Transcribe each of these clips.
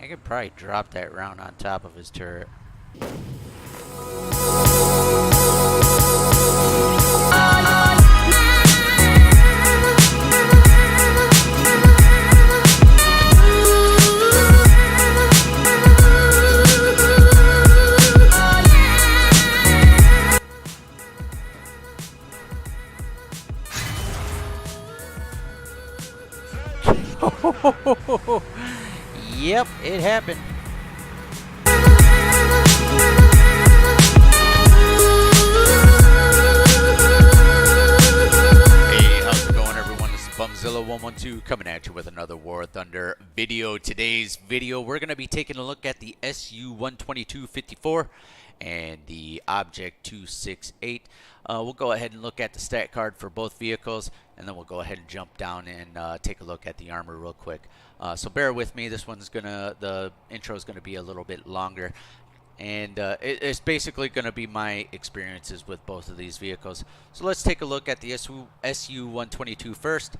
I could probably drop that round on top of his turret. Yep, it happened. Hey, how's it going, everyone? This is Bumzilla112 coming at you with another War Thunder video. Today's video, we're going to be taking a look at the SU-122-54 and the Object 268. We'll go ahead and look at the stat card for both vehicles, and then we'll go ahead and jump down and take a look at the armor real quick. So bear with me. This one's the intro is gonna be a little bit longer, and it's basically gonna be my experiences with both of these vehicles. So let's take a look at the SU-122 first.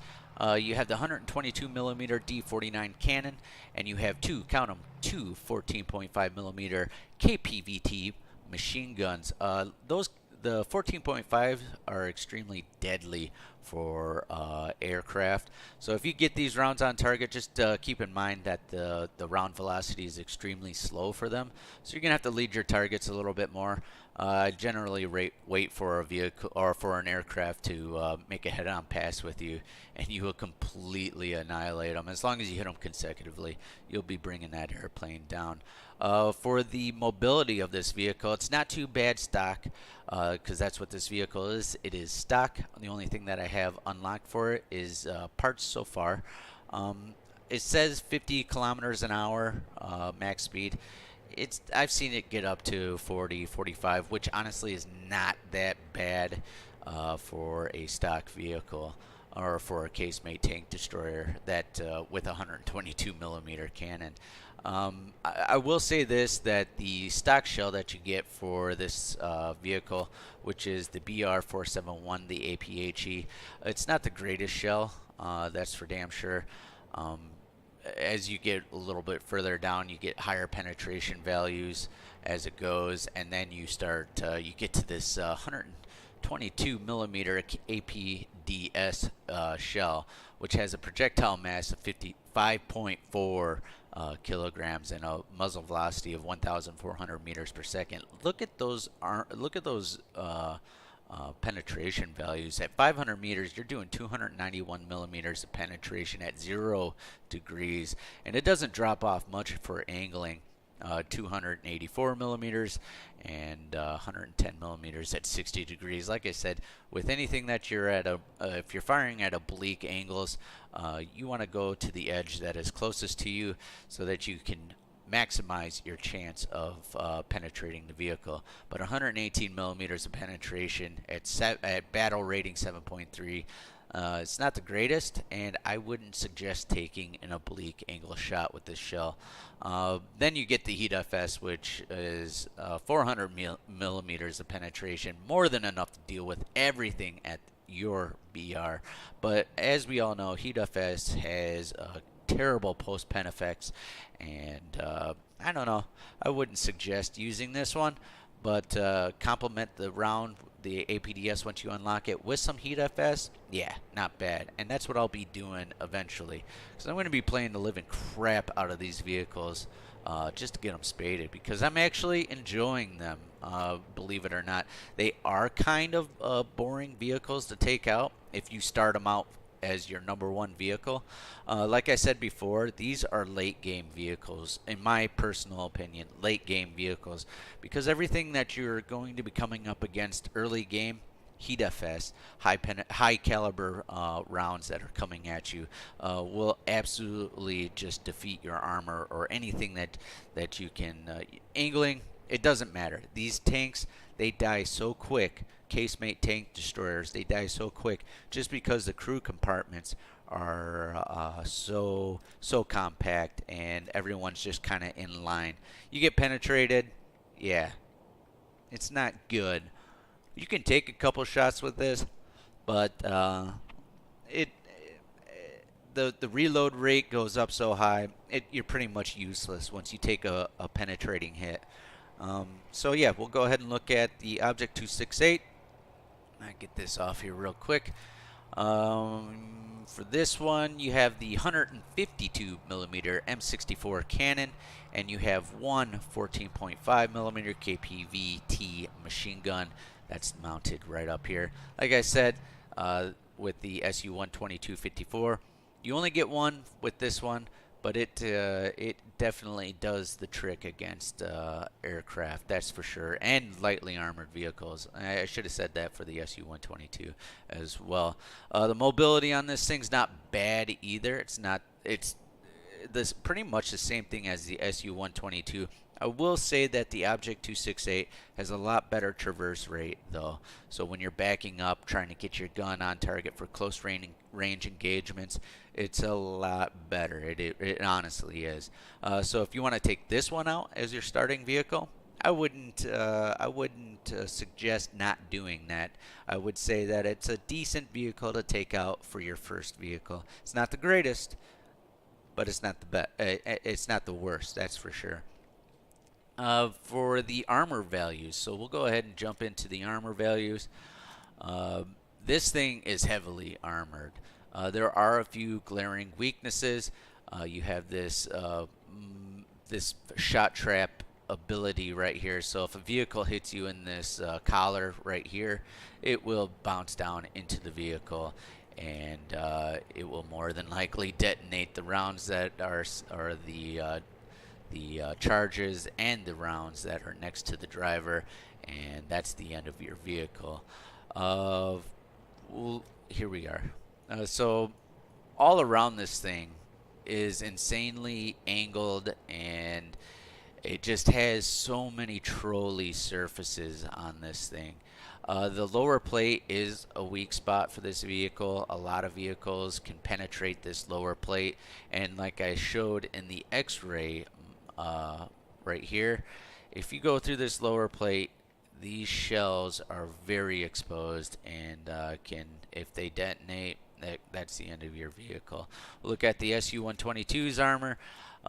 You have the 122 millimeter D49 cannon, and you have two 14.5 millimeter KPVT machine guns. The 14.5 are extremely deadly for aircraft. So if you get these rounds on target, just keep in mind that the round velocity is extremely slow for them. So you're gonna have to lead your targets a little bit more. Generally wait for a vehicle or for an aircraft to make a head-on pass with you, and you will completely annihilate them. As long as you hit them consecutively, you'll be bringing that airplane down. For the mobility of this vehicle, it's not too bad stock, because that's what this vehicle is. It is stock. The only thing that I have unlocked for it is parts so far. It says 50 kilometers an hour max speed. I've seen it get up to 40, 45, which honestly is not that bad for a stock vehicle or for a casemate tank destroyer that with a 122 millimeter cannon. I will say this, that the stock shell that you get for this vehicle, which is the BR471, the APHE, it's not the greatest shell, that's for damn sure. As you get a little bit further down, you get higher penetration values as it goes, and then you you get to this 122 millimeter APDS shell, which has a projectile mass of 55.4 kilograms and a muzzle velocity of 1,400 meters per second. Look at those penetration values. At 500 meters, you're doing 291 millimeters of penetration at 0 degrees, and it doesn't drop off much for angling. 284 millimeters and 110 millimeters at 60 degrees. Like I said, with anything that you're at if you're firing at oblique angles, you want to go to the edge that is closest to you so that you can maximize your chance of penetrating the vehicle. But 118 millimeters of penetration at battle rating 7.3, it's not the greatest, and I wouldn't suggest taking an oblique angle shot with this shell. Then you get the heat FS, which is 400 millimeters of penetration, more than enough to deal with everything at your BR. But as we all know, heat FS has terrible post-pen effects, and I don't know, I wouldn't suggest using this one, but complement the round, the APDS, once you unlock it with some heat FS, yeah, not bad. And that's what I'll be doing eventually, because I'm going to be playing the living crap out of these vehicles just to get them spaded, because I'm actually enjoying them. Believe it or not, they are kind of boring vehicles to take out if you start them out as your #1 vehicle. Like I said before, these are late game vehicles, in my personal opinion, late game vehicles, because everything that you're going to be coming up against early game, heat FS, high caliber rounds that are coming at you, will absolutely just defeat your armor or anything that you can angling. It doesn't matter. These tanks, they die so quick. Casemate tank destroyers, they die so quick just because the crew compartments are so compact, and everyone's just kind of in line. You get penetrated, yeah, it's not good. You can take a couple shots with this, but the reload rate goes up so high, you're pretty much useless once you take a penetrating hit. So yeah, we'll go ahead and look at the Object 268. I get this off here real quick. For this one, you have the 152 millimeter M64 cannon, and you have one 14.5 millimeter KPVT machine gun that's mounted right up here. Like I said, with the SU-122-54, you only get one with this one, but it definitely does the trick against aircraft, that's for sure, and lightly armored vehicles. I should have said that for the SU-122 as well. The mobility on this thing's not bad either. It's this pretty much the same thing as the SU-122. I will say that the Object 268 has a lot better traverse rate though. So when you're backing up, trying to get your gun on target for close range engagements, it's a lot better. It honestly is. So if you want to take this one out as your starting vehicle, I wouldn't suggest not doing that. I would say that it's a decent vehicle to take out for your first vehicle. It's not the greatest, but it's not the best. It's not the worst, that's for sure. For the armor values, so we'll go ahead and jump into the armor values. This thing is heavily armored. There are a few glaring weaknesses. You have this this shot trap ability right here. So if a vehicle hits you in this collar right here, it will bounce down into the vehicle, and it will more than likely detonate the rounds that are the charges and the rounds that are next to the driver, and that's the end of your vehicle. Well, here we are. So all around this thing is insanely angled, and it just has so many trolley surfaces on this thing. The lower plate is a weak spot for this vehicle. A lot of vehicles can penetrate this lower plate, and like I showed in the X-ray right here, if you go through this lower plate, these shells are very exposed, and if they detonate, that's the end of your vehicle. We'll look at the SU-122's armor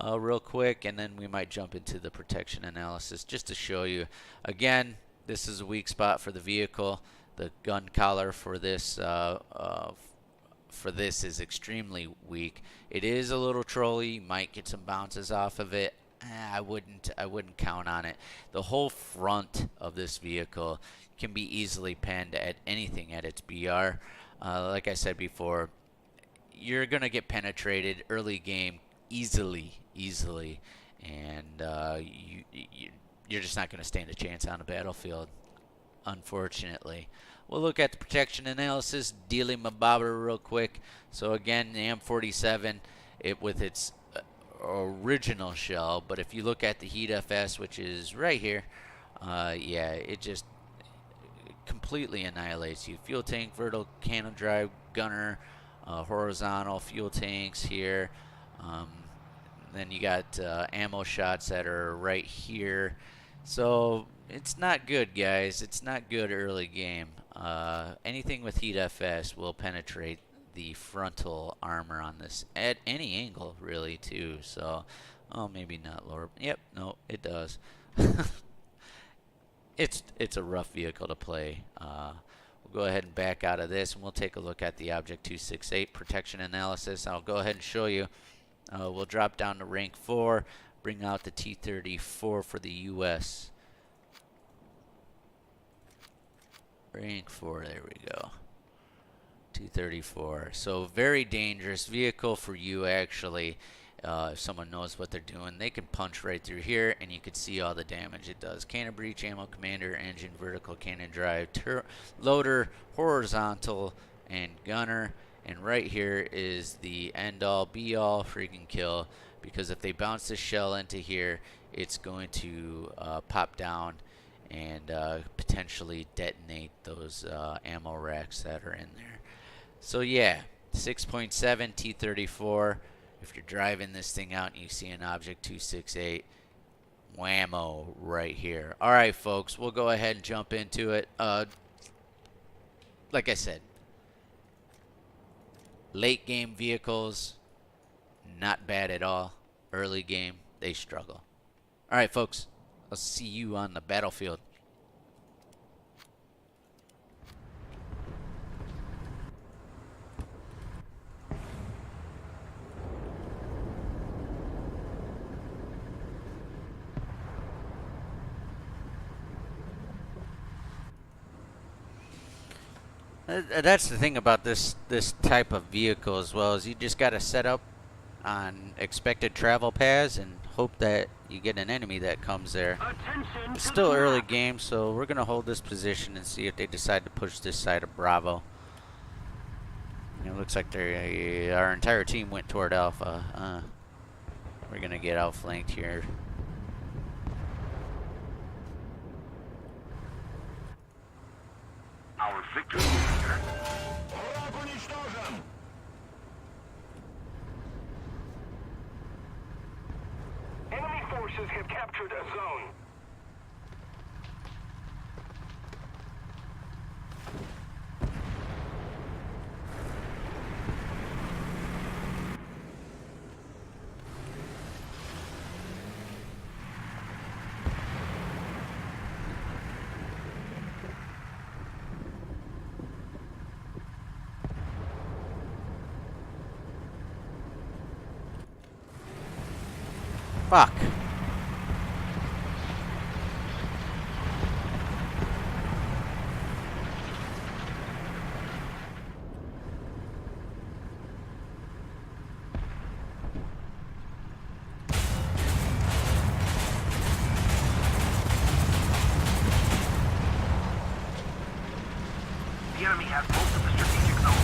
real quick, and then we might jump into the protection analysis just to show you. Again, this is a weak spot for the vehicle. The gun collar for this is extremely weak. It is a little trolly. You might get some bounces off of it. I wouldn't count on it. The whole front of this vehicle can be easily penned at anything at its BR. Like I said before, you're gonna get penetrated early game easily, and you're just not gonna stand a chance on a battlefield, unfortunately. We'll look at the protection analysis, dealing my bobber real quick. So again, the M47, with its original shell, but if you look at the Heat FS, which is right here, yeah, it just completely annihilates you. Fuel tank, vertical cannon drive, gunner, horizontal fuel tanks here. Then you got ammo shots that are right here. So it's not good, guys. It's not good early game. Anything with Heat FS will penetrate the frontal armor on this at any angle, really, too. So, oh, maybe not lower. Yep, no, it does. It's a rough vehicle to play. We'll go ahead and back out of this, and we'll take a look at the Object 268 protection analysis. I'll go ahead and show you. We'll drop down to rank 4, bring out the T-34 for the U.S. Rank 4, there we go. T-34. So very dangerous vehicle for you, actually. If someone knows what they're doing, they can punch right through here, and you can see all the damage it does. Cannon breech, ammo commander, engine, vertical cannon drive, loader, horizontal, and gunner. And right here is the end-all, be-all freaking kill, because if they bounce the shell into here, it's going to pop down and potentially detonate those ammo racks that are in there. So yeah, 6.7 T-34. If you're driving this thing out and you see an Object 268, whammo right here. All right, folks, we'll go ahead and jump into it. Like I said, late game vehicles, not bad at all. Early game, they struggle. All right, folks. I'll see you on the battlefield. That's the thing about this type of vehicle as well, is you just got to set up on expected travel paths and hope that you get an enemy that comes there. It's still early game, so we're going to hold this position and see if they decide to push this side of Bravo. It looks like our entire team went toward Alpha. We're going to get outflanked here. Our victory is here. Enemy forces have captured a zone. Fuck. The enemy has most of the strategic zones.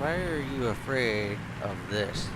Why are you afraid of this?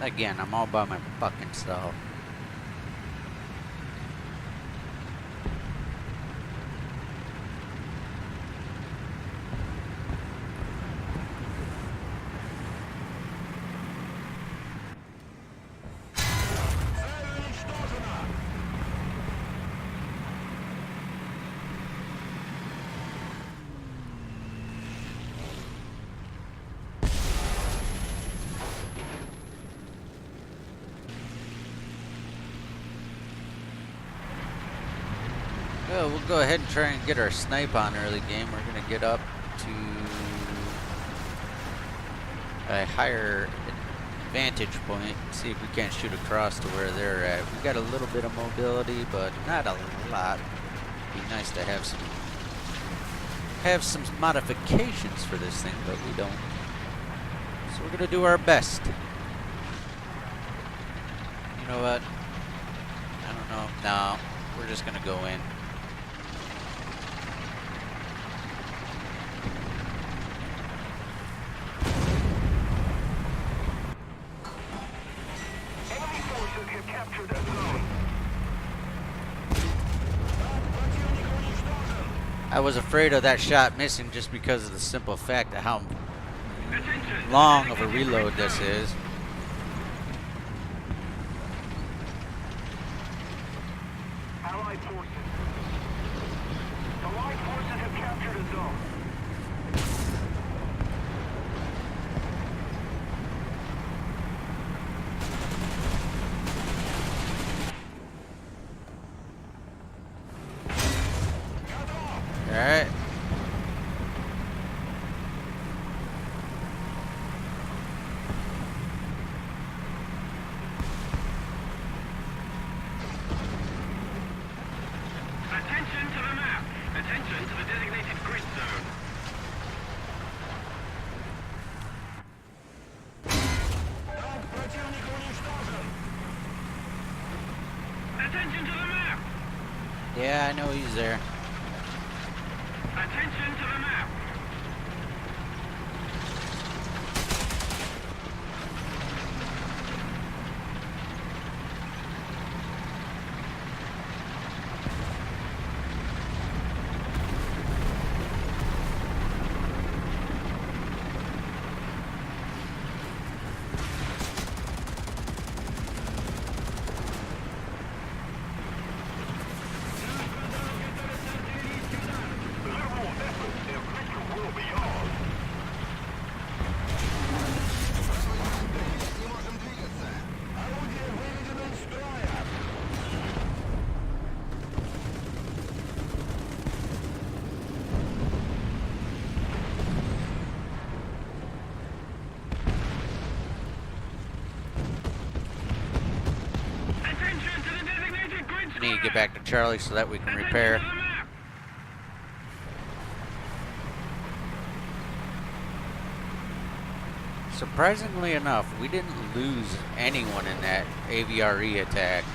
Again, I'm all by my fucking self. Well, we'll go ahead and try and get our snipe on early game. We're going to get up to a higher vantage point, see if we can't shoot across to where they're at. We've got a little bit of mobility, but not a lot. It'd be nice to have some modifications for this thing, but we don't. So we're gonna do our best. You know what? I don't know. No, we're just gonna go in. Enemy forces have captured a zone. I was afraid of that shot missing just because of the simple fact of how long of a reload this is. Allied forces. Allied forces have captured a zone. Alright. Attention to the map. Attention to the designated grid zone. Attention to the map. Yeah, I know he's there. Attention to the map. We need to get back to Charlie so that we can repair. Surprisingly enough, we didn't lose anyone in that AVRE attack.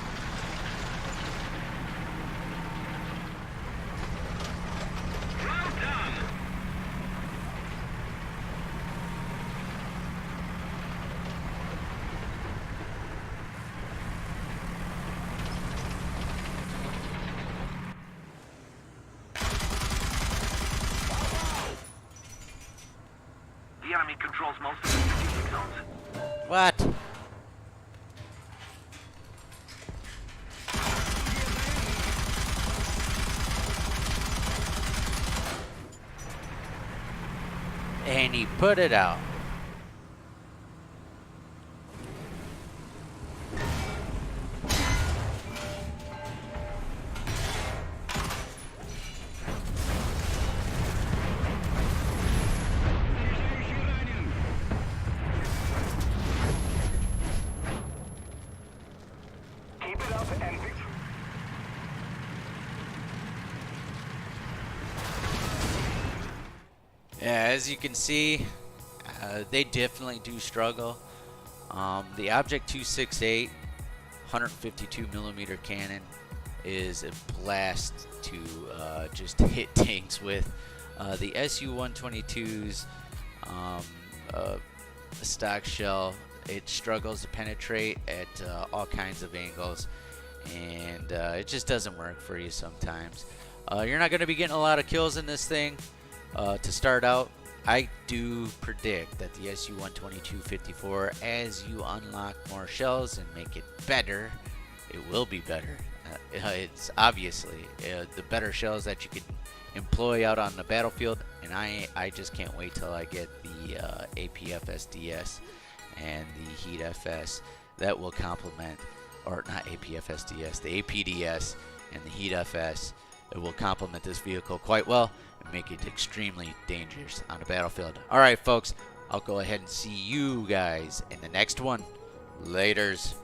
The enemy controls most of the strategic zones. What? And he put it out. Keep it up and victory. Yeah, as you can see, they definitely do struggle. The Object 268 152 millimeter cannon is a blast to just hit tanks with. The SU-122's stock shell, it struggles to penetrate at all kinds of angles, and it just doesn't work for you sometimes. You're not going to be getting a lot of kills in this thing to start out. I do predict that the SU-122-54, as you unlock more shells and make it better, it will be better. It's obviously the better shells that you can employ out on the battlefield, and I just can't wait till I get the APFSDS and the Heat FS that will complement, or not APFSDS, the APDS and the Heat FS it will complement this vehicle quite well and make it extremely dangerous on the battlefield. Alright folks, I'll go ahead and see you guys in the next one. Laters.